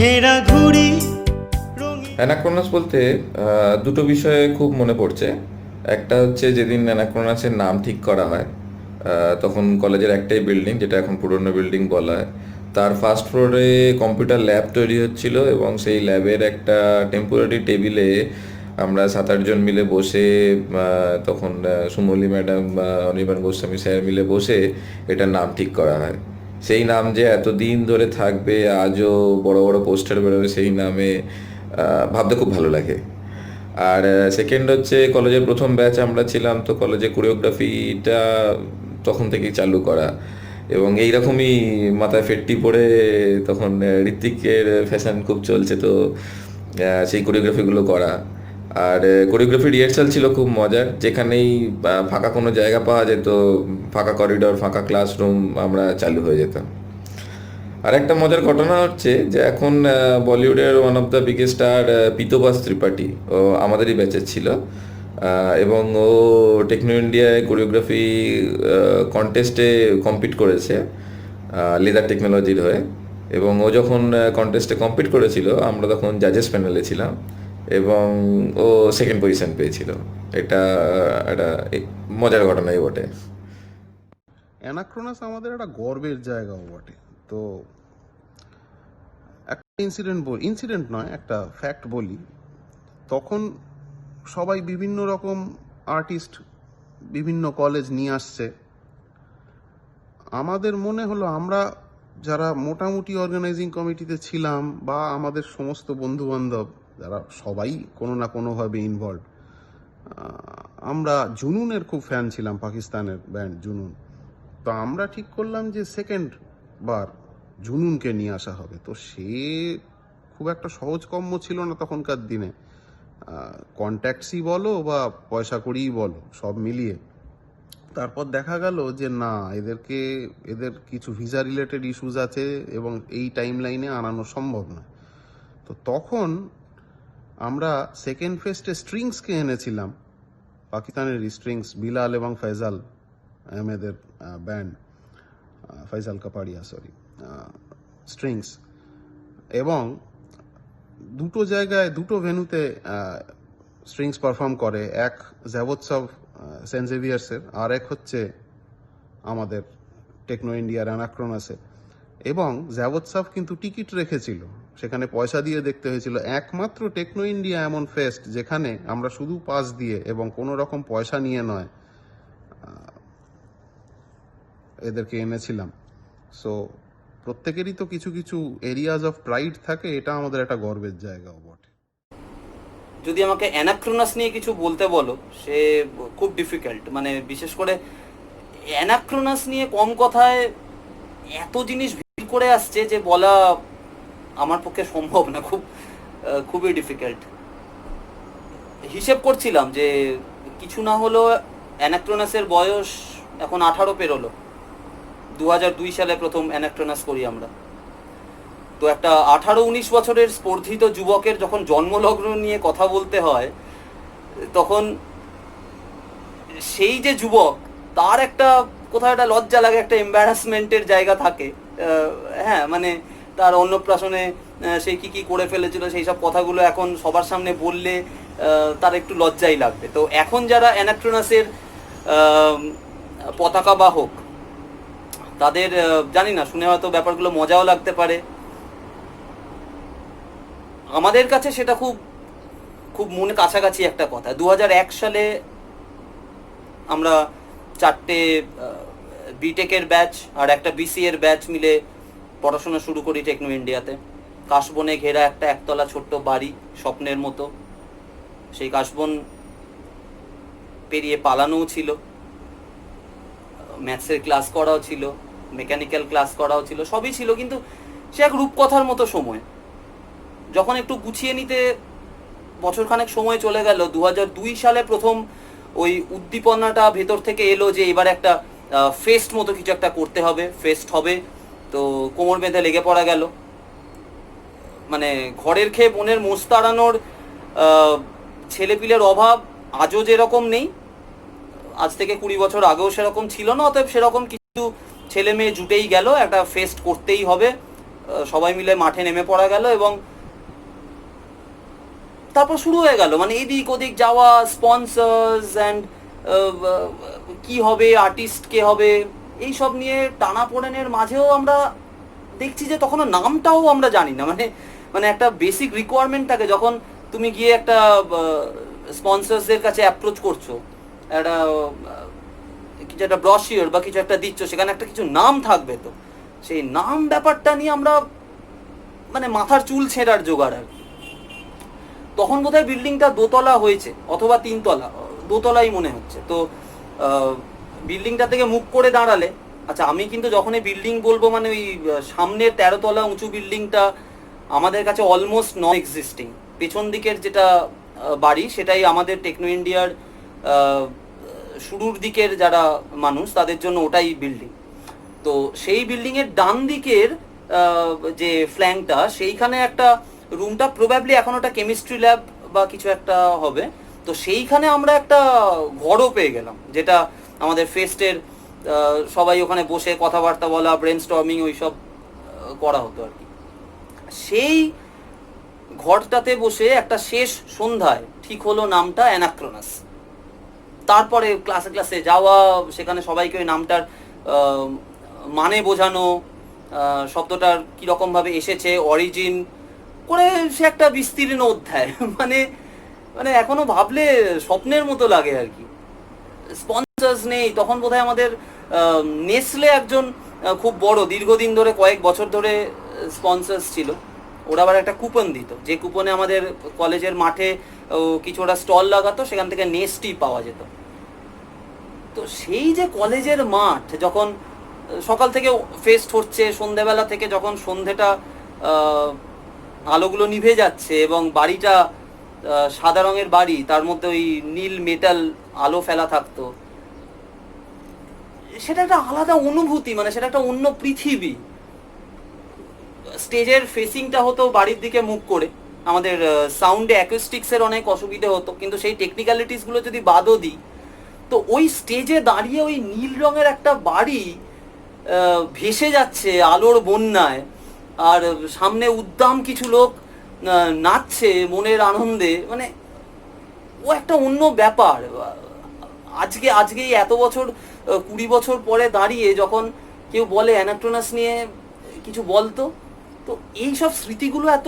ছেঁড়া ঘুড়ি। অ্যানাক্রোনাস বলতে দুটো বিষয়ে খুব মনে পড়ছে। একটা হচ্ছে যেদিন অ্যানাক্রোনাসের নাম ঠিক করা হয়, তখন কলেজের একটাই বিল্ডিং, যেটা এখন পুরনো বিল্ডিং বলা হয়, তার ফার্স্ট ফ্লোরে কম্পিউটার ল্যাব তৈরি হচ্ছিল এবং সেই ল্যাবের একটা টেম্পোরারি টেবিলে আমরা 7-8 জন মিলে বসে, তখন সুমলি ম্যাডাম বা অনির্বাণ গোস্বামী স্যার মিলে বসে এটার নাম ঠিক করা হয়। সেই নাম যে এতদিন ধরে থাকবে, আজও বড় বড় পোস্টার বেরোবে সেই নামে, ভাবতে খুব ভালো লাগে। আর সেকেন্ড হচ্ছে কলেজের প্রথম ব্যাচ আমরা ছিলাম, তো কলেজে কোরিওগ্রাফিটা তখন থেকেই চালু করা, এবং এইরকমই মাথায় ফেট্টি পরে তখন ঋত্বিকের ফ্যাশন খুব চলছে, তো সেই কোরিওগ্রাফিগুলো করা। আর কোরিওগ্রাফি রিহার্সাল ছিল খুব মজার, যেখানেই ফাঁকা কোনো জায়গা পাওয়া যেত, ফাঁকা করিডোর, ফাঁকা ক্লাসরুম, আমরা চালু হয়ে যেতাম। আর একটা মজার ঘটনা হচ্ছে যে এখন বলিউডের one of the biggest star Pitobash Tripathy, ও আমাদেরই ব্যাচের ছিল, এবং ও টেকনো ইন্ডিয়ায় কোরিওগ্রাফি কন্টেস্টে কম্পিট করেছে লেদার টেকনোলজির হয়ে। এবং ও যখন কন্টেস্টে কম্পিট করেছিল, আমরা তখন জাজেস প্যানেলে ছিলাম, এবং ও সেকেন্ড পজিশন পেয়েছিল। এটা একটা মজার ঘটনাই বটে। অ্যানাক্রোনাস আমাদের একটা গর্বের জায়গাও বটে। তো একটা ইনসিডেন্ট নয়, একটা ফ্যাক্ট বলি। তখন সবাই বিভিন্ন রকম আর্টিস্ট বিভিন্ন কলেজ নিয়ে আসছে। আমাদের মনে হলো আমরা যারা মোটামুটি অর্গানাইজিং কমিটিতে ছিলাম, বা আমাদের সমস্ত বন্ধু বান্ধব যারা সবাই কোনো না কোনোভাবে ইনভলভ, আমরা জুনুনের খুব ফ্যান ছিলাম, পাকিস্তানের ব্যান্ড জুনুন। তো আমরা ঠিক করলাম যে সেকেন্ড বার জুনুনকে নিয়ে আসা হবে। তো সে খুব একটা সহজকর্ম ছিল না তখনকার দিনে, কন্ট্যাক্টসই বলো বা পয়সা করিই বলো, সব মিলিয়ে। তারপর দেখা গেল যে না, এদের কিছু ভিসা রিলেটেড ইস্যুস আছে এবং এই টাইম লাইনে আনানো সম্ভব নয়। তো তখন আমরা সেকেন্ড ফেস্টে স্ট্রিংসকে এনেছিলাম, পাকিস্তানের স্ট্রিংস, বিলাল এবং ফয়জাল আহমেদের ব্যান্ড, ফয়জাল কাপাড়িয়া সরি, স্ট্রিংস। এবং দুটো জায়গায় দুটো ভেন্যুতে স্ট্রিংস পারফর্ম করে, এক জাভোৎসব সেন্ট জেভিয়ার্সের, আর এক হচ্ছে আমাদের টেকনো ইন্ডিয়ার অ্যানাক্রোনাসে। এবং জাভোৎসব কিন্তু টিকিট রেখেছিল, সেখানে পয়সা দিয়ে দেখতে হয়েছিল। একমাত্র টেকনো ইন্ডিয়া এমন ফেস্ট যেখানে আমরা শুধু পাস দিয়ে এবং কোনো রকম পয়সা নিয়ে নয় এদেরকে এনেছিলাম। সো প্রত্যেকেরই তো কিছু কিছু এরিয়াজ অফ প্রাইড থাকে, এটা আমাদের একটা গর্বের জায়গাও বটে। যদি আমাকে অ্যানাক্রোনাস নিয়ে কিছু বলতে বলো, সে খুব ডিফিকাল্ট। মানে বিশেষ করে অ্যানাক্রোনাস নিয়ে কম কথায় এত জিনিস ভিড় করে আসছে যে বলা আমার পক্ষে সম্ভব না, খুবই ডিফিকাল্ট। হিসেব করছিলাম যে কিছু না হলো অ্যানাক্রোনাসের বয়স এখন 18 পেরোলো। 2002 সালে প্রথম অ্যানাক্রোনাস করি আমরা। তো একটা 18-19 বছরের স্পর্ধিত যুবকের যখন জন্মলগ্ন নিয়ে কথা বলতে হয়, তখন সেই যে যুবক, তার একটা কোথাও একটা লজ্জা লাগে, একটা এম্বারাসমেন্টের জায়গা থাকে। হ্যাঁ, মানে তার অন্নপ্রাশনে সে কি করে ফেলেছিল, সেই সব কথাগুলো এখন সবার সামনে বললে তার একটু লজ্জাই লাগবে। তো এখন যারা অ্যানাক্রোনাসের পতাকা বাহক, তাদের জানি না, শুনে হয়তো ব্যাপারগুলো মজাও লাগতে পারে। আমাদের কাছে সেটা খুব খুব মনে কাছাকাছি একটা কথা। 2001 সালে আমরা 4টে বিটেকের ব্যাচ আর একটা বিসিএর ব্যাচ মিলে পড়াশোনা শুরু করি টেকনো ইন্ডিয়াতে। কাশবনে ঘেরা একটা একতলা ছোট্ট বাড়ি, স্বপ্নের মতো। সেই কাশবন পেরিয়ে পালানোও ছিল, ম্যাথসের ক্লাস করাও ছিল, মেকানিক্যাল ক্লাস করাও ছিল, সবই ছিল। কিন্তু সে এক রূপকথার মতো সময়। যখন একটু গুছিয়ে নিতে বছরখানেক সময় চলে গেল, 2002 সালে প্রথম ওই উদ্দীপনাটা ভেতর থেকে এলো যে এবার একটা ফেস্ট মতো কিছু একটা করতে হবে, ফেস্ট হবে। তো কোমর বেঁধে লেগে পড়া গেল। মানে ঘরের খেয়ে বোনের মোষ তাড়ানোর ছেলেপিলের অভাব আজও যেরকম নেই, আজ থেকে 20 বছর আগেও সেরকম ছিল না। অতএব সেরকম কিছু ছেলে মেয়ে জুটেই গেল, একটা ফেস্ট করতেই হবে, সবাই মিলে মাঠে নেমে পড়া গেল এবং তারপর শুরু হয়ে গেল মানে এদিক ওদিক যাওয়া, স্পন্সর্স অ্যান্ড কি হবে, আর্টিস্ট কে হবে, এই সব নিয়ে টানাপোড়েনের মাঝেও আমরা দেখছি যে তখনও নামটাও আমরা জানি না। মানে মানে একটা বেসিক রিকোয়ারমেন্ট থাকে যখন তুমি গিয়ে একটা স্পন্সর্সদের কাছে অ্যাপ্রোচ করছো, একটা কিছু একটা ব্রশিওর বা কিছু একটা দিচ্ছ, সেখানে একটা কিছু নাম থাকবে, তো সেই নাম ব্যাপারটা নিয়ে আমরা মানে মাথার চুল ছেঁড়ার জোগাড় আর কি। তখন বোধহয় বিল্ডিংটা দোতলা হয়েছে অথবা 3 তলা, দোতলাই মনে হচ্ছে। তো বিল্ডিংটা থেকে মুখ করে দাঁড়ালে, আচ্ছা আমি কিন্তু যখন এই বিল্ডিং বলবো মানে ওই সামনের 13 তলা উঁচু বিল্ডিংটা আমাদের কাছে অলমোস্ট নন এক্সিস্টিং। পেছন দিকের যেটা বাড়ি সেটাই আমাদের টেকনো ইন্ডিয়ার শুরুর দিকের যারা মানুষ তাদের জন্য ওটাই বিল্ডিং। তো সেই বিল্ডিংয়ের ডান দিকের যে ফ্ল্যাঙ্কটা, সেইখানে একটা রুমটা প্রবাবলি এখন ওটা কেমিস্ট্রি ল্যাব বা কিছু একটা হবে। তো সেইখানে আমরা একটা ঘরও পেয়ে গেলাম, যেটা আমাদের ফেস্টের সবাই ওখানে বসে কথাবার্তা বলা, ব্রেন স্টর্মিং ওইসব করা হতো আর কি। সেই ঘরটাতে বসে একটা শেষ সন্ধ্যায় ঠিক হলো নামটা অ্যানাক্রোনাস। তারপরে ক্লাসে ক্লাসে যাওয়া, সেখানে সবাইকে ওই নামটার মানে বোঝানো, শব্দটার কীরকমভাবে এসেছে, অরিজিন করে সে একটা বিস্তীর্ণ অধ্যায়। মানে মানে এখনো ভাবলে স্বপ্নের মতো লাগে আর কি। স্পন্সর্স নেই তখন, বোধহয় আমাদের নেসলে একজন খুব বড় দীর্ঘদিন ধরে কয়েক বছর ধরে স্পন্সর্স ছিল। ওরা আবার একটা কুপন দিত, যে কুপনে আমাদের কলেজের মাঠে কিছু ওরা স্টল লাগাতো, সেখান থেকে নেস্টই পাওয়া যেত। তো সেই যে কলেজের মাঠ যখন সকাল থেকে ফেস্ট হচ্ছে, সন্ধেবেলা থেকে যখন সন্ধেটা আলোগুলো নিভে যাচ্ছে এবং বাড়িটা সাদা রঙের বাড়ি, তার মধ্যে ওই নীল মেটাল আলো ফেলা থাকতো, সেটা একটা আলাদা অনুভূতি, মানে সেটা একটা অন্য পৃথিবী। স্টেজের ফেসিংটা হতো বাড়ির দিকে মুখ করে, আমাদের সাউন্ডে অ্যাকুস্টিক্সের অনেক অসুবিধে হতো, কিন্তু সেই টেকনিক্যালিটিসগুলো যদি বাদও দিই, তো ওই স্টেজে দাঁড়িয়ে ওই নীল রঙের একটা বাড়ি ভেসে যাচ্ছে আলোর বন্যায়, আর সামনে উদ্দাম কিছু লোক নাচছে মনের আনন্দে, মানে ও একটা অন্য ব্যাপার। আজকে এত বছর 20 বছর পরে দাঁড়িয়ে যখন কেউ বলে অ্যানাক্রোনাস নিয়ে কিছু বলতো, তো এই সব স্মৃতিগুলো এত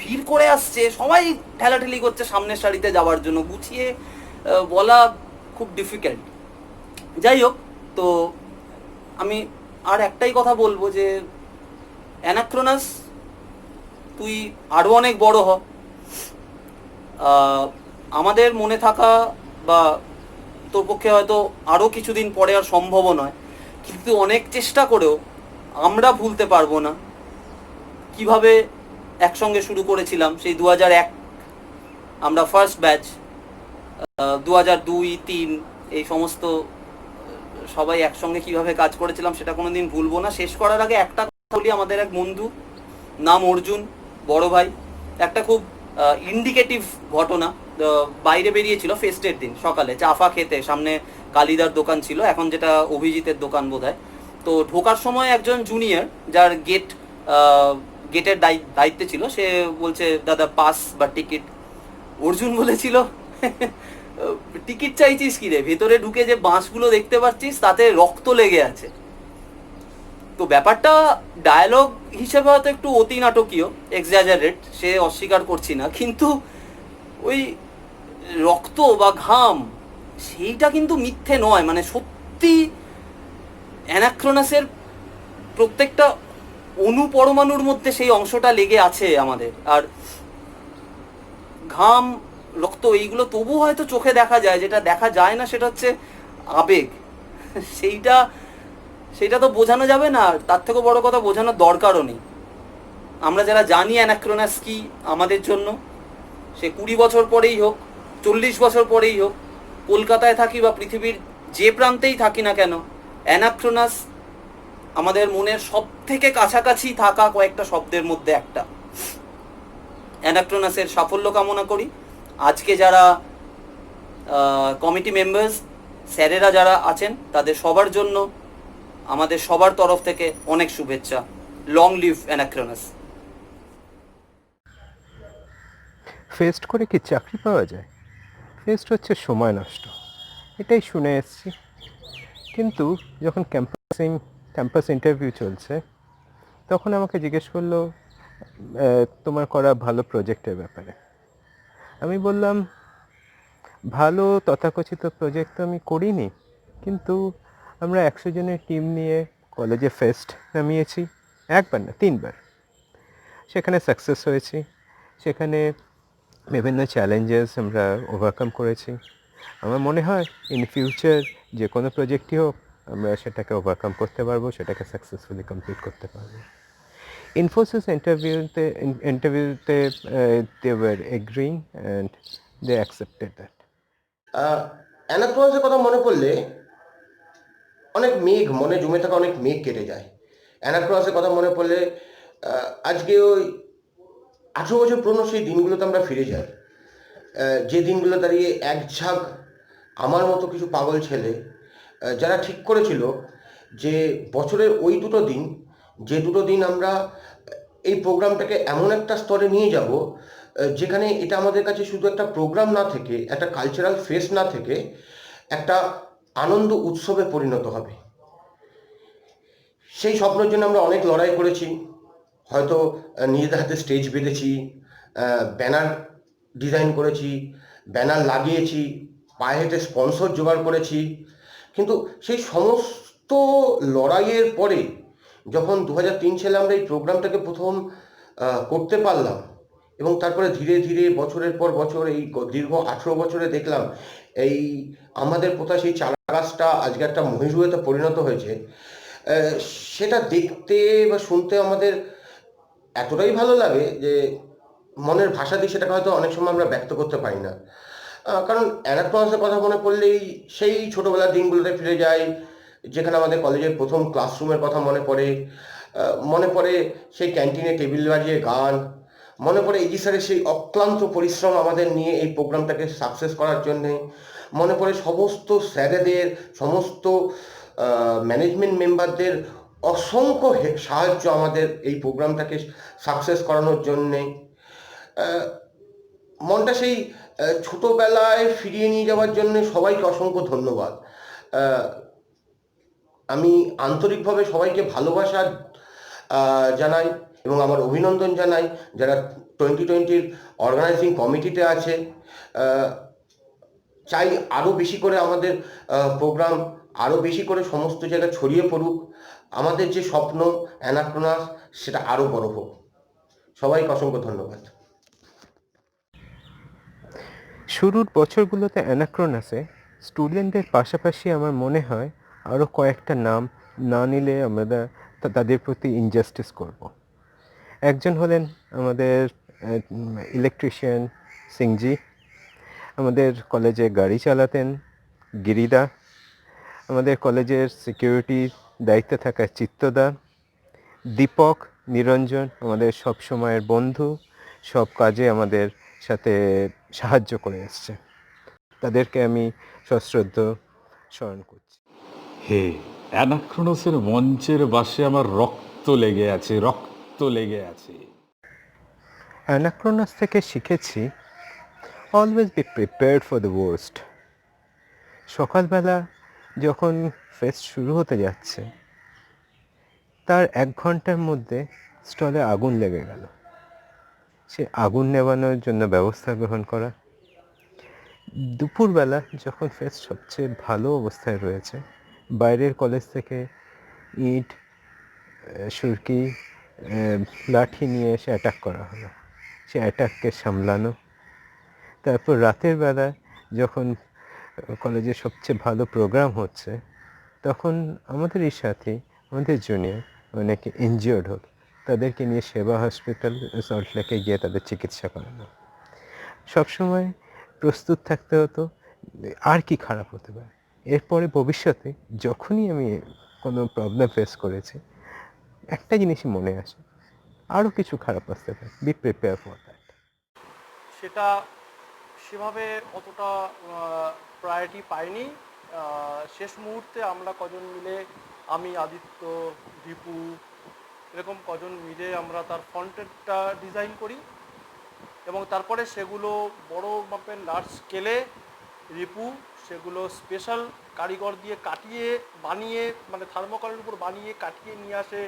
ভিড় করে আসছে, সবাই ঠেলাঠেলি করছে সামনের সারিতে যাওয়ার জন্য, গুছিয়ে বলা খুব ডিফিকাল্ট। যাই হোক, তো আমি আর একটাই কথা বলবো যে অ্যানাক্রোনাস তুই আরও অনেক বড় হ, আমাদের মনে থাকা বা তোর পক্ষে হয়তো আরও কিছুদিন পরে আর সম্ভবও নয়, কিন্তু অনেক চেষ্টা করেও আমরা ভুলতে পারবো না কিভাবে একসঙ্গে শুরু করেছিলাম। সেই 2001 আমরা ফার্স্ট ব্যাচ, 2002, 2003 এই সমস্ত সবাই একসঙ্গে কিভাবে কাজ করেছিলাম সেটা কোনোদিন ভুলবো না। শেষ করার আগে একটা কথা বলি, আমাদের এক বন্ধু নাম অর্জুন, বড় ভাই, একটা খুব ইন্ডিকেটিভ ঘটনা। বাইরে বেরিয়েছিল ফেস্টের দিন সকালে চাফা খেতে, সামনে কালিদার দোকান ছিল, এখন যেটা অভিজিতের দোকান বোধহয়। তো ঢোকার সময় একজন জুনিয়র, যার গেটের দায়িত্বে ছিল, সে বলছে দাদা পাস বা টিকিট। অর্জুন বলেছিল টিকিট চাইছিস কি রে, ভেতরে ঢুকে যে বাঁশগুলো দেখতে পাচ্ছিস তাতে রক্ত লেগে আছে। তো ব্যাপারটা ডায়ালগ হিসেবে হয়তো একটু অতি নাটকীয়, এক্সাজারেট, সে অস্বীকার করছি না, কিন্তু ওই রক্ত বা ঘাম সেইটা কিন্তু মিথ্যে নয়। মানে সত্যি অ্যানাক্রোনাসের প্রত্যেকটা অণু পরমাণুর মধ্যে সেই অংশটা লেগে আছে আমাদের। আর ঘাম, রক্ত এইগুলো তবু হয়তো চোখে দেখা যায়, যেটা দেখা যায় না সেটা হচ্ছে আবেগ। সেইটা তো বোঝানো যাবে না, তার থেকেও বড় কথা বোঝানোর দরকারও নেই। আমরা যারা জানি অ্যানাক্রোনাস কি আমাদের জন্য, সে 20 বছর পরেই হোক, 40 বছর পরেই হোক, কলকাতায় থাকি বা পৃথিবীর যে প্রান্তেই থাকি না কেন, অ্যানাক্রোনাস আমাদের মনের সব থেকে কাছাকাছি থাকা কয়েকটা শব্দের মধ্যে একটা। অ্যানাক্রোনাসের সাফল্য কামনা করি। আজকে যারা কমিটি মেম্বার্স, স্যারেরা যারা আছেন, তাদের সবার জন্য আমাদের সবার তরফ থেকে অনেক শুভেচ্ছা। Long live অ্যানাক্রোনাস। ফেস্ট করে কি চাকরি পাওয়া যায়? ফেস্ট হচ্ছে সময় নষ্ট, এটাই শুনে এসেছি। কিন্তু যখন ক্যাম্পাস ইন্টারভিউ চলছে, তখন আমাকে জিজ্ঞেস করলো তোমার করা ভালো প্রজেক্টের ব্যাপারে। আমি বললাম ভালো তথাকথিত প্রজেক্ট তো আমি করিনি, কিন্তু আমরা 100 জনের টিম নিয়ে কলেজে ফেস্ট নামিয়েছি, একবার না 3বার। সেখানে সাকসেস হয়েছি, সেখানে বিভিন্ন চ্যালেঞ্জেস আমরা ওভারকাম করেছি। আমার মনে হয় ইন ফিউচার যে কোনো প্রজেক্টই হোক, আমরা সেটাকে ওভারকাম করতে পারবো, সেটাকে সাকসেসফুলি কমপ্লিট করতে পারবো। ইনফোসিস ইন্টারভিউতে they were agreeing and they accepted that. অ্যানাক্রোনাসের কথা মনে পড়লে অনেক মেঘ, মনে জমে থাকা অনেক মেঘ কেটে যায়। অ্যানাক্রোনাসের কথা মনে পড়লে আজকে ওই 18 বছর পুরনো সেই দিনগুলোতে আমরা ফিরে যাই। যে দিনগুলো দাঁড়িয়ে এক ঝাঁক আমার মতো কিছু পাগল ছেলে যারা ঠিক করেছিল যে বছরের ওই দুটো দিন, যে দুটো দিন আমরা এই প্রোগ্রামটাকে এমন একটা স্তরে নিয়ে যাব যেখানে এটা আমাদের কাছে শুধু একটা প্রোগ্রাম না থেকে, একটা কালচারাল ফেস্ট না থেকে একটা আনন্দ উৎসবে পরিণত হবে। সেই স্বপ্নের জন্য আমরা অনেক লড়াই করেছি। হয়তো নিজেদের হাতে স্টেজ বেঁধেছি, ব্যানার ডিজাইন করেছি, ব্যানার লাগিয়েছি, পায়ে হেঁটে স্পন্সর জোগাড় করেছি। কিন্তু সেই সমস্ত লড়াইয়ের পরে যখন 2003 সালে আমরা এই প্রোগ্রামটাকে প্রথম করতে পারলাম, এবং তারপরে ধীরে ধীরে বছরের পর বছর এই দীর্ঘ 18 বছরে দেখলাম এই আমাদের কোথায় সেই চারা গাছটা আজকে একটা মহিরুহেতে পরিণত হয়েছে, সেটা দেখতে বা শুনতে আমাদের এতটাই ভালো লাগে যে মনের ভাষা দিয়ে সেটাকে হয়তো অনেক সময় আমরা ব্যক্ত করতে পারি না। কারণ অ্যানাক্রোনাসের কথা মনে পড়লেই সেই ছোটোবেলার দিনগুলোতে ফিরে যায়, যেখানে আমাদের কলেজের প্রথম ক্লাসরুমের কথা মনে পড়ে সেই ক্যান্টিনে টেবিল বাজিয়ে গান, মনে পড়ে ইজি স্যারের সেই অক্লান্ত পরিশ্রম আমাদের নিয়ে এই প্রোগ্রামটাকে সাকসেস করার জন্যে, মনে পড়ে সমস্ত স্যারেদের, সমস্ত ম্যানেজমেন্ট মেম্বারদের অসংখ্য সাহায্য আমাদের এই প্রোগ্রামটাকে সাকসেস করানোর জন্যে। মনটা সেই ছোটোবেলায় ফিরিয়ে নিয়ে যাওয়ার জন্য সবাইকে অসংখ্য ধন্যবাদ। আমি আন্তরিকভাবে সবাইকে ভালোবাসা জানাই এবং আমার অভিনন্দন জানাই যারা 2020 অর্গানাইজিং কমিটিতে আছে। চাই আরও বেশি করে আমাদের প্রোগ্রাম আরও বেশি করে সমস্ত জায়গায় ছড়িয়ে পড়ুক, আমাদের যে স্বপ্ন অ্যানাক্রোনাস সেটা আরও বড় হোক। সবাইকে অসংখ্য ধন্যবাদ। শুরুর বছরগুলোতে অ্যানাক্রোনাসে স্টুডেন্টদের পাশাপাশি আমার মনে হয় আরও কয়েকটা নাম না নিলে আমরা তাদের প্রতি ইনজাস্টিস করব। একজন হলেন আমাদের ইলেকট্রিশিয়ান সিংজি, আমাদের কলেজে গাড়ি চালাতেন গিরিদা, আমাদের কলেজের সিকিউরিটির দায়িত্বে থাকা চিত্তদা, দীপক, নিরঞ্জন আমাদের সব সময়ের বন্ধু, সব কাজে আমাদের সাথে সাহায্য করে এসছে। তাদেরকে আমি সশ্রদ্ধ স্মরণ করছি। হে অ্যানাক্রোনোসের মঞ্চের বাসে আমার রক্ত লেগে আছে, রক্ত লেগে আছে। অ্যানাক্রোনাস থেকে শিখেছি always be prepared for the worst. সকালবেলা যখন ফেস্ট শুরু হতে যাচ্ছে, তার 1 ঘন্টার মধ্যে স্টলে আগুন লেগে গেল। সে আগুন নেভানোর জন্য ব্যবস্থা গ্রহণ করা। দুপুরবেলা যখন ফেস্ট সবচেয়ে ভালো অবস্থায় রয়েছে, বাইরের কলেজ থেকে ইট, সুরকি, লাঠি নিয়ে এসে অ্যাটাক করা হলো। সে অ্যাটাককে সামলানো। তারপর রাতের বেলায় যখন কলেজে সবচেয়ে ভালো প্রোগ্রাম হচ্ছে, তখন আমাদেরই সাথে আমাদের জুনিয়র অনেকে ইনজিওর্ড হল, তাদেরকে নিয়ে সেবা হসপিটাল সল্টলেকে গিয়ে তাদের চিকিৎসা করানো। সবসময় প্রস্তুত থাকতে হতো আর কি খারাপ হতে পারে। এরপরে ভবিষ্যতে যখনই আমি কোনো প্রবলেম ফেস করেছি, একটা জিনিসই মনে আসে, আরও কিছু খারাপ আসতে পারে, বি প্রিপেয়ার ফর দ্যাট। সেটা সেভাবে অতটা প্রায়োরিটি পাইনি। শেষ মুহূর্তে আমরা কজন মিলে, আমি, আদিত্য, দীপু, এরকম কজন মিলে আমরা তার ফন্টেডটা ডিজাইন করি এবং তারপরে সেগুলো বড় মাপের লার্জ স্কেলে রিপু সেগুলো স্পেশাল কারিগর দিয়ে কাটিয়ে বানিয়ে, মানে থার্মোকলের উপর বানিয়ে কাটিয়ে নিয়ে আসে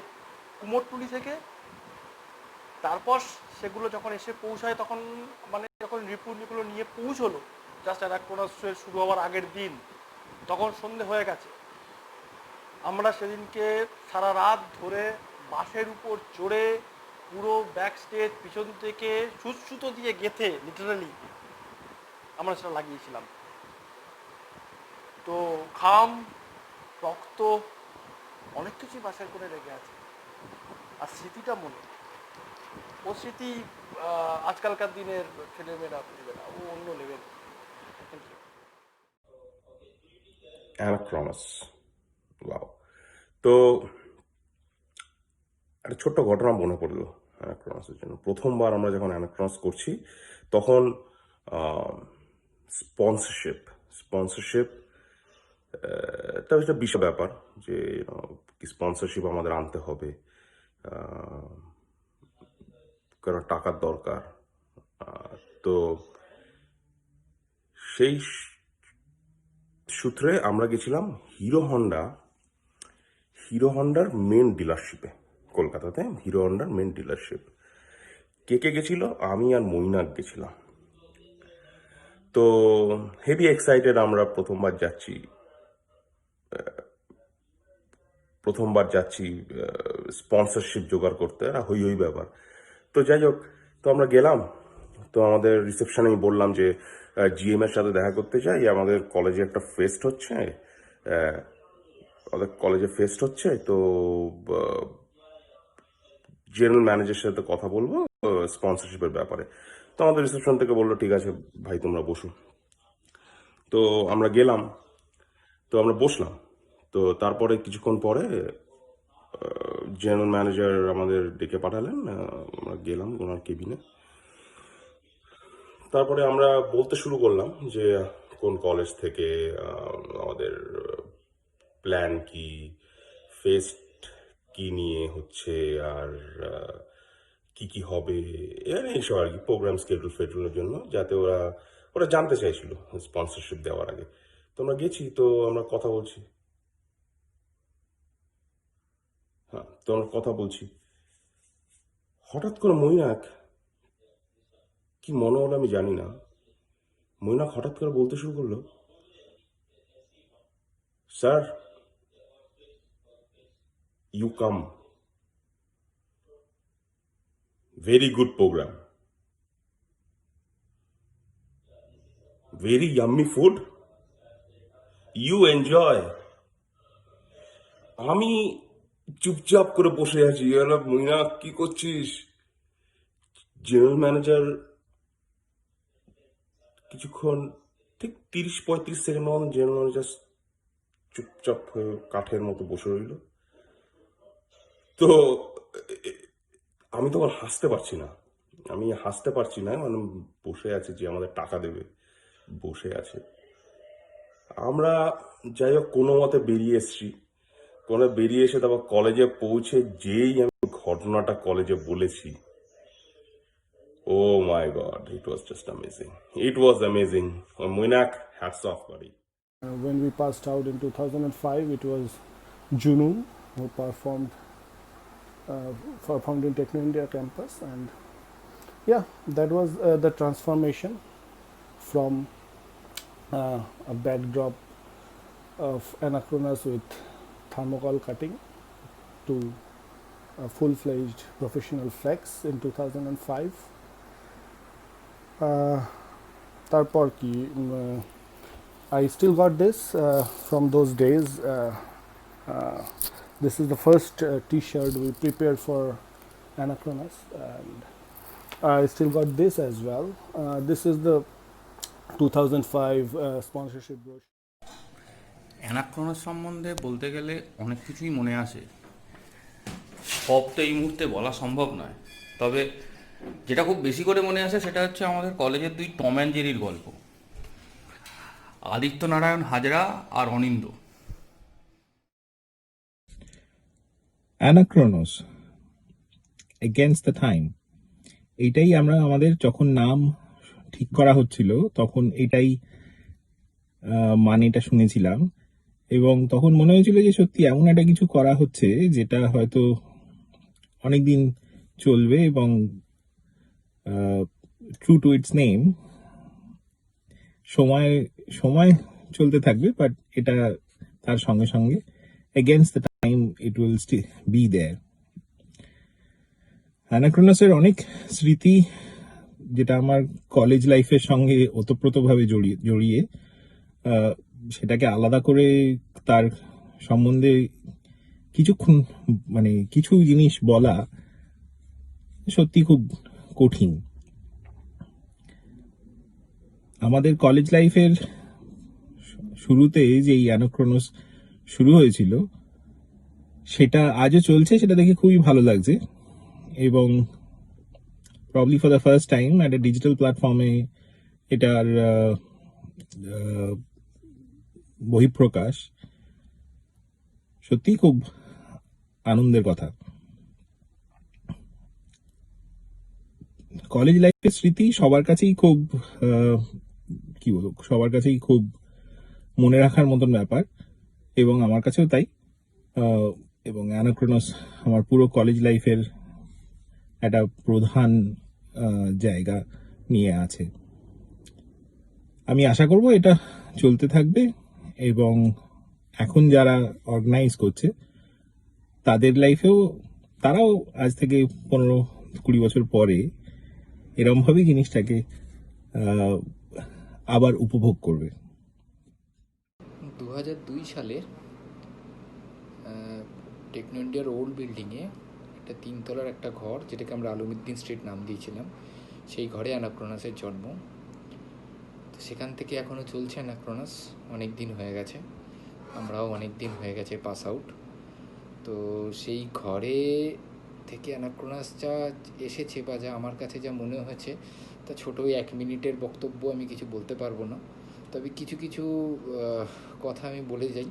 কুমোরটুলি থেকে। তারপর সেগুলো যখন এসে পৌঁছায় তখন মানে যখন রিপুগুলো নিয়ে পৌঁছলো জাস্ট অ্যানাক্রোনাসের শুরু হওয়ার আগের দিন, তখন সন্ধে হয়ে গেছে। আমরা সেদিনকে সারা রাত ধরে বাসের উপর চড়ে পুরো ব্যাক স্টেজ পিছন থেকে সুতো দিয়ে গেঁথে লিটারালি আমরা সেটা লাগিয়েছিলাম। তো ঘাম, রক্ত, অনেক কিছুই বাসের করে লেগে আছে। আর স্মৃতিটা মনে, ও স্মৃতি আজকালকার দিনের ছেলেমেয়েরা নেবে না, ও অন্য level. Thank you. Anachronus, wow. তো একটা ছোট্ট ঘটনা মনে পড়লো অ্যানাক্রনাসের জন্য। প্রথমবার আমরা যখন অ্যানাক্রনাস করছি তখন স্পন্সরশিপ এটা একটা বিশাল ব্যাপার যে স্পন্সরশিপ আমাদের আনতে হবে, কারণ টাকার দরকার। তো সেই সূত্রে আমরা গেছিলাম হিরো হন্ডার মেন ডিলারশিপে, কলকাতাতে হিরো হন্ডার মেন ডিলারশিপ। কে কে গেছিল? আমি আর মৈনাক গেছিলাম। তো হেভি এক্সাইটেড, আমরা প্রথমবার যাচ্ছি স্পন্সরশিপ জোগাড় করতে, আর হই হই ব্যাপার। তো যাই হোক, তো আমরা গেলাম। তো আমাদের রিসেপশনে আমি বললাম যে জিএম এর সাথে দেখা করতে চাই, আমাদের কলেজে একটা ফেস্ট হচ্ছে, তো জেনারেল ম্যানেজারের সাথে কথা বলবো স্পন্সরশিপের ব্যাপারে। তো আমাদের রিসেপশন থেকে বললো ঠিক আছে ভাই তোমরা বসো। তো আমরা গেলাম, তো আমরা বসলাম। তো তারপরে কিছুক্ষণ পরে জেনারেল ম্যানেজার আমাদের ডেকে পাঠালেন, আমরা গেলাম ওনার কেবিনে। তারপরে আমরা বলতে শুরু করলাম যে কোন কলেজ থেকে, আমাদের প্ল্যান কি, ফেস্ট কি নিয়ে হচ্ছে, আর কি কি হবে, এইসব আর কি, প্রোগ্রাম ফেডুলের জন্য, যাতে ওরা জানতে চাইছিল স্পন্সরশিপ দেওয়ার আগে। তো আমরা গেছি, তো আমরা কথা বলছি, হঠাৎ করে মৈনাক, কি মনে হলো আমি জানি না, মৈনাক হঠাৎ করে বলতে শুরু করলো, sir you come, very good program, very yummy food, you enjoy. আমি চুপচাপ করে বসে আছি, মইনা কি করছিস? জেনারেল ম্যানেজার কিছুক্ষণ, ঠিক 30-35 সেকেন্ড মতো জেনারেল ম্যানেজার চুপচাপ হয়ে কাঠের মতো বসে রইল। তো আমি তখন হাসতে পারছি না, মানে বসে আছে যে আমাদের টাকা দেবে, বসে আছে। আমরা যাই হোক কোনো মতে বেরিয়ে এসে তারপর কলেজে পৌঁছে যেই আমি ঘটনাটা কলেজে বলেছি, oh my god, it was amazing. Mainak, hats off buddy. When we passed out in 2005, it was Junu who performed in Techno India campus, and yeah, that was the transformation from a backdrop of Anachronas with thermocol cutting to a full-fledged professional flex in 2005. তারপর কি, I still got this from those days. This is the first T-shirt we prepared for Anachronas, and I still got this as well. This is the 2005 sponsorship brochure. অ্যানাক্রোনাস সম্বন্ধে বলতে গেলে অনেক কিছুই মনে আসে, সব তো এই মুহূর্তে বলা সম্ভব নয়। তবে যেটা খুব বেশি করে মনে আসে সেটা হচ্ছে আমাদের কলেজের দুই টম অ্যান্ড জেরির গল্প, আদিত্য নারায়ণ হাজরা আর অনিন্দ। Anachronos against the time. এইটাই আমরা আমাদের যখন নাম ঠিক করা হচ্ছিল তখন এটাই মানেটা শুনেছিলাম, এবং তখন মনে হয়েছিল যে সত্যি এমন একটা কিছু করা হচ্ছে যেটা হয়তো অনেকদিন চলবে এবং ট্রু টু ইটস নেম, সময় সময় চলতে থাকবে, বাট এটা তার সঙ্গে সঙ্গে against the time it will be there. অ্যানাক্রোনাসের অনেক স্মৃতি যেটা আমার কলেজ লাইফের সঙ্গে ওতপ্রোতভাবে জড়িয়ে সেটাকে আলাদা করে তার সম্বন্ধে কিছুক্ষণ মানে কিছু জিনিস বলা সত্যি খুব কঠিন। আমাদের কলেজ লাইফের শুরুতে যে অ্যানাক্রোনাস শুরু হয়েছিল সেটা আজও চলছে, সেটা দেখে খুবই ভালো লাগছে, এবং probably for the first time একটা ডিজিটাল প্ল্যাটফর্মে এটার বহিঃপ্রকাশ সত্যি খুব আনন্দের কথা। কলেজ লাইফের স্মৃতি সবার কাছেই খুব কি বলবো, সবার কাছেই খুব মনে রাখার মতন ব্যাপার, এবং আমার কাছেও তাই। এবং অ্যানাক্রোনাস আমার পুরো কলেজ লাইফের একটা প্রধান জায়গা নিয়ে আছে। আমি আশা করব এটা চলতে থাকবে, এবং এখন যারা অর্গানাইজ করছে তাদের লাইফেও তারাও আজ থেকে 15-20 বছর পরে এরমভাবেই জিনিসটাকে আবার উপভোগ করবে। 2002 সালে টেকনো ইন্ডিয়ার ওল্ড বিল্ডিংয়ে একটা 3 তলার একটা ঘর, যেটাকে আমরা আলমউদ্দিন স্ট্রিট নাম দিয়েছিলাম, সেই ঘরে অ্যানাক্রোনাসের জন্ম। তো সেখান থেকে এখনও চলছে অ্যানাক্রোনাস, অনেক দিন হয়ে গেছে, আমরাও অনেক দিন হয়ে গেছে পাস আউট। তো সেই ঘরে থেকে অ্যানাক্রোনাস যা এসেছে বা যা আমার কাছে যা মনে হয়েছে তা ছোটো 1 মিনিটের বক্তব্য আমি কিছু বলতে পারবো না, তবে কিছু কিছু কথা আমি বলে যাই।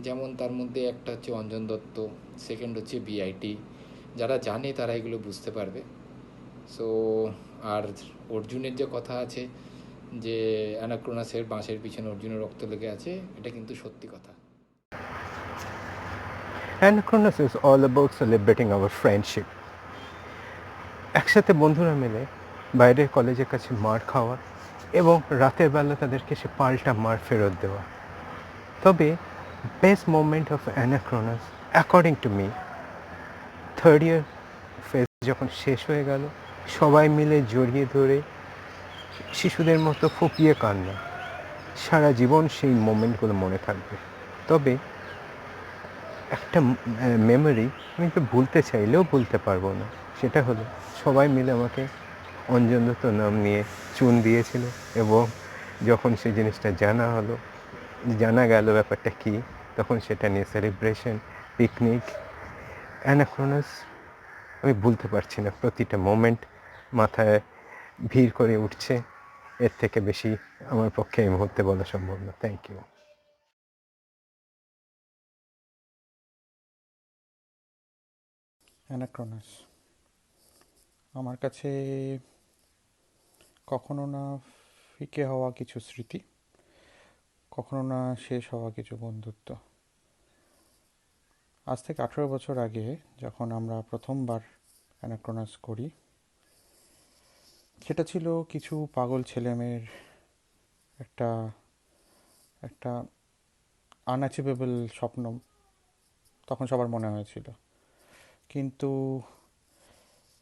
যেমন তার মধ্যে একটা হচ্ছে অঞ্জন দত্ত, সেকেন্ড হচ্ছে বিআইটি, যারা জানে তারা এগুলো বুঝতে পারবে। সো আর অর্জুনের যে কথা আছে যে অ্যানাক্রোনাসের বাঁশের পিছনে অর্জুনের রক্ত লেগে আছে, এটা কিন্তু সত্যি কথা। Anachronos is all about celebrating our friendship. একসাথে বন্ধুরা মিলে বাইরের কলেজের কাছে মার খাওয়া এবং রাতের বেলা তাদেরকে সে পাল্টা মার ফেরত দেওয়া। তবে best moment of Anachronus according to me, third year phase যখন শেষ হয়ে গেল, সবাই মিলে জড়িয়ে ধরে শিশুদের মতো ফুপিয়ে কান্না। সারা জীবন সেই মোমেন্টগুলো মনে থাকবে। তবে একটা মেমোরি আমি একটু ভুলতে চাইলেও ভুলতে পারবো না, সেটা হলো সবাই মিলে আমাকে অঞ্জন দত্ত নাম নিয়ে চুন দিয়েছিল, এবং যখন সেই জিনিসটা জানা গেল ব্যাপারটা কী, তখন সেটা নিয়ে সেলিব্রেশন, পিকনিক, অ্যানাক্রোনাস আমি ভুলতে পারছি না। প্রতিটা মোমেন্ট মাথায় ভিড় করে উঠছে, এর থেকে বেশি আমার পক্ষে এই মুহূর্তে বলা সম্ভব না। Thank you. অ্যানাক্রোনাস আমার কাছে কখনো না ফিকে হওয়া কিছু স্মৃতি, কখনো না শেষ হওয়া কিছু বন্ধুত্ব। আজ থেকে 18 বছর আগে যখন আমরা প্রথমবার অ্যানাক্রোনাস করি, সেটা ছিল কিছু পাগল ছেলেমেয়ের একটা একটা আনঅ্যাচিভেবল স্বপ্ন, তখন সবার মনে হয়েছিল। কিন্তু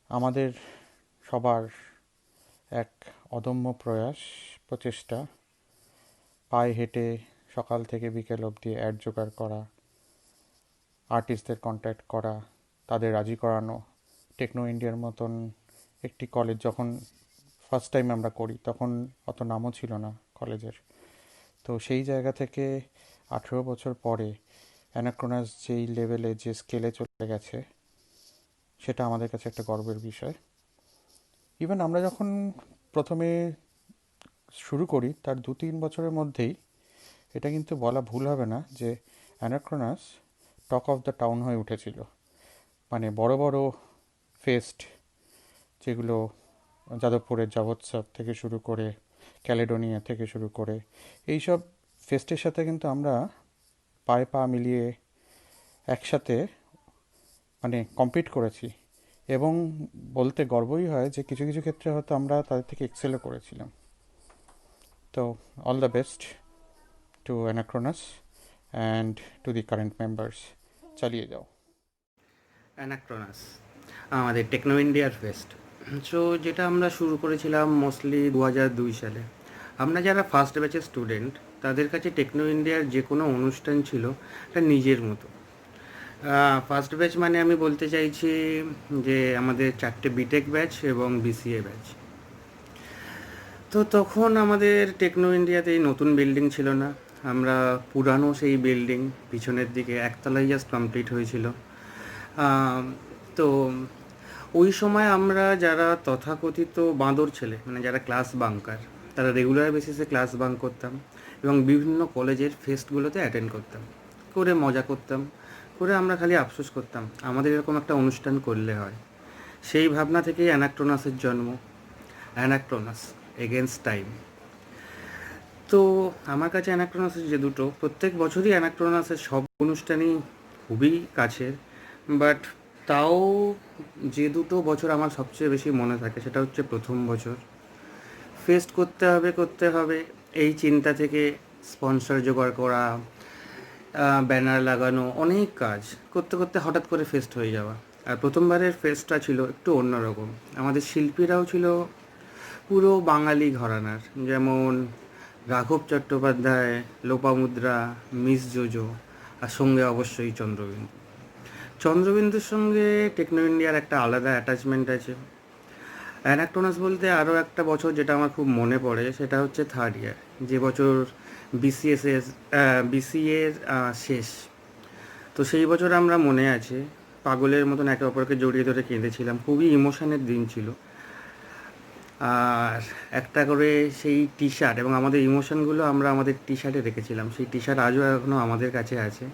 আমাদের সবার এক অদম্য প্রচেষ্টা, পায়ে হেঁটে সকাল থেকে বিকেল অবধি অ্যাড জোগাড় করা, আর্টিস্টদের কন্ট্যাক্ট করা, তাদের রাজি করানো। টেকনো ইন্ডিয়ার মতন একটি কলেজ যখন ফার্স্ট টাইম আমরা করি, তখন অত নামও ছিল না কলেজের। তো সেই জায়গা থেকে 18 বছর পরে অ্যানাক্রোনাস যেই লেভেলে, যে স্কেলে চলে গেছে, সেটা আমাদের কাছে একটা গর্বের বিষয়। ইভেন আমরা যখন প্রথমে শুরু করি তার 2-3 বছরের মধ্যেই এটা কিন্তু বলা ভুল হবে না যে অ্যানাক্রোনাস টক অফ দ্য টাউন হয়ে উঠেছিল। মানে বড় বড় ফেস্ট, যেগুলো যাদবপুরের জগোৎসব থেকে শুরু করে ক্যালেডোনিয়া থেকে শুরু করে এইসব ফেস্টের সাথে কিন্তু আমরা পায়ে পা মিলিয়ে একসাথে মানে কম্পিট করেছি, এবং বলতে গর্বই হয় যে কিছু কিছু ক্ষেত্রে হয়তো আমরা তাদের থেকে এক্সেলও করেছিলাম। তো all the best to Anachronus and to the current members. চালিয়ে যাও। অ্যানাক্রোনাস আমাদের টেকনো ইন্ডিয়ার ফেস্ট। সো যেটা আমরা শুরু করেছিলাম মোস্টলি 2002 সালে। আমরা যারা ফার্স্ট ব্যাচের স্টুডেন্ট তাদের কাছে টেকনো ইন্ডিয়ার যে কোনো অনুষ্ঠান ছিল এটা নিজের মতো। ফার্স্ট ব্যাচ মানে আমি বলতে চাইছি যে আমাদের 4টে বিটেক ব্যাচ এবং বিসিএ ব্যাচ। তো তখন আমাদের টেকনো ইন্ডিয়াতে এই নতুন বিল্ডিং ছিল না, আমরা পুরানো সেই বিল্ডিং পিছনের দিকে একতলায় জাস্ট কমপ্লিট হয়েছিল। তো ওই সময় আমরা যারা তথাকথিত বাঁদর ছেলে, মানে যারা ক্লাস বাঙ্কার, তারা রেগুলার বেসিসে ক্লাস বাঙ্ক করতাম এবং বিভিন্ন কলেজের ফেস্টগুলোতে অ্যাটেন্ড করতাম, করে মজা করতাম, করে আমরা খালি আফসোস করতাম আমাদের এরকম একটা অনুষ্ঠান করলে হয়। সেই ভাবনা থেকেই অ্যানাক্রোনাসের জন্ম, অ্যানাক্রোনাস এগেনস্ট টাইম। তো আমার কাছে অ্যানাক্রোনাসের যে দুটো, প্রত্যেক বছরই অ্যানাক্রোনাসের সব অনুষ্ঠানই খুবই কাছের, বাট তাও যে দুটো বছর আমার সবচেয়ে বেশি মনে থাকে সেটা হচ্ছে প্রথম বছর। ফেস্ট করতে হবে এই চিন্তা থেকে স্পন্সর জোগাড় করা, ব্যানার লাগানো, অনেক কাজ করতে করতে হঠাৎ করে ফেস্ট হয়ে যাওয়া। আর প্রথমবারের ফেস্টটা ছিল একটু অন্যরকম, আমাদের শিল্পীরাও ছিল পুরো বাঙালি ঘরানার, যেমন রাঘব চট্টোপাধ্যায়, লোপামুদ্রা, মিস জোজো, আর সঙ্গে অবশ্যই চন্দ্রবিন্দুর সঙ্গে টেকনো ইন্ডিয়ার একটা আলাদা অ্যাটাচমেন্ট আছে। অ্যানাক্রোনাস বলতে আরও একটা বছর যেটা আমার খুব মনে পড়ে সেটা হচ্ছে থার্ড ইয়ার, যে বছর বিসিএর শেষ। তো সেই বছর আমরা মনে আছে পাগলের মতন একে অপরকে জড়িয়ে ধরে কেঁদেছিলাম, খুবই ইমোশনের দিন ছিল। আর একটা করে সেই টি শার্ট এবং আমাদের ইমোশনগুলো আমরা আমাদের টি শার্টে রেখেছিলাম, সেই টি শার্ট আজও এখনও আমাদের কাছে আছে,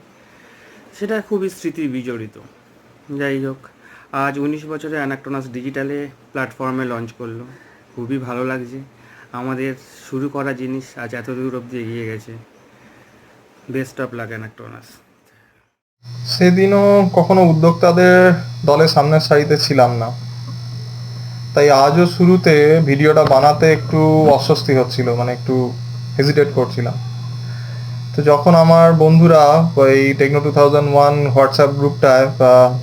সেটা খুবই স্মৃতি বিজড়িত। যাই হোক, আজ 19 বছরে অ্যানাক্রোনাস ডিজিটালে প্ল্যাটফর্মে লঞ্চ করলো, খুবই ভালো লাগছে। আমাদের শুরু করা জিনিস আজ এত দূর অবধি এগিয়ে গেছে। Best of luck Anachronus. সেদিনও কখনো উদ্যোক্তাদের দলের সামনের সারিতে ছিলাম না, তাই আজও শুরুতে ভিডিওটা বানাতে একটু অস্বস্তি হচ্ছিল, মানে একটু হেজিটেট করছিলাম। তো যখন আমার বন্ধুরা ওই টেকনো 2001 হোয়াটসঅ্যাপ গ্রুপটায়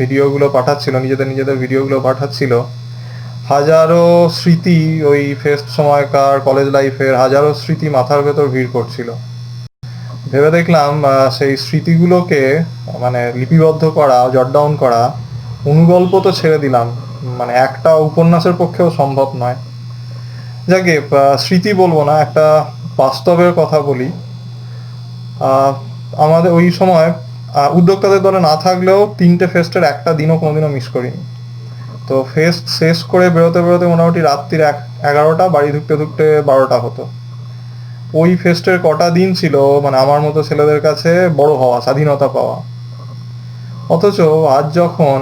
ভিডিওগুলো পাঠাচ্ছিল, নিজেদের ভিডিওগুলো পাঠাচ্ছিল, হাজারো স্মৃতি, ওই ফেস্ট সময়কার কলেজ লাইফের হাজারো স্মৃতি মাথার ভেতর ভিড় করছিল। ভেবে দেখলাম সেই স্মৃতিগুলোকে মানে লিপিবদ্ধ করা, জট ডাউন করা, অনুগল্প তো ছেড়ে দিলাম, মানে একটা উপন্যাসের পক্ষেও সম্ভব নয়। যাকে স্মৃতি বলবো না, একটা বাস্তবের কথা বলি। আমাদের ওই সময় উদ্যোক্তাদের দলে না থাকলেও 3টে ফেস্টের একটা দিনও কোনোদিনও মিস করিনি। তো ফেস্ট শেষ করে বেরোতে মোটামুটি রাত্রির 11টা, বাড়ি ঢুকতে 12টা হতো। ওই ফেস্টের কটা দিন ছিল মানে আমার মতো ছেলেদের কাছে বড় হওয়া, স্বাধীনতা পাওয়া। অথচ আজ যখন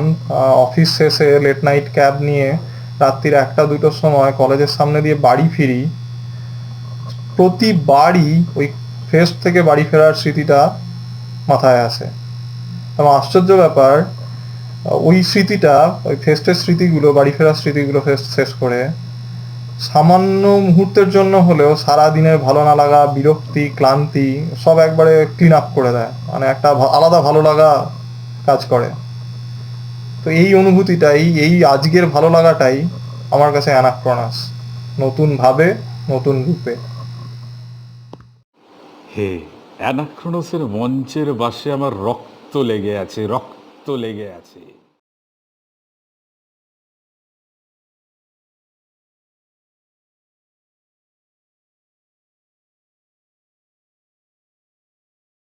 অফিস শেষে লেট নাইট ক্যাব নিয়ে রাত্রির 1টা-2টোর সময় কলেজের সামনে দিয়ে বাড়ি ফিরি, প্রতিবারই ওই ফেস্ট থেকে বাড়ি ফেরার স্মৃতিটা মাথায় আসে। এবং আশ্চর্য ব্যাপার, ওই স্মৃতিটা, ওই ফেস্টের স্মৃতিগুলো, বাড়ি ফেরার স্মৃতিগুলো ফেস্ট শেষ করে সামান্য মুহূর্তের জন্য হলেও সারা দিনের ভালো না লাগা, বিরক্তি, ক্লান্তি সব একবারে ক্লিন আপ করে দেয়, মানে একটা আলাদা ভালো লাগা কাজ করে। তো এই অনুভূতিটাই, এই আজকের ভালো লাগাটাই আমার কাছে অ্যানাক্রোনাস, নতুন ভাবে, নতুন রূপে। হে, অ্যানাক্রোনাসের মঞ্চের বাসে আমার রক্ত লেগে আছে।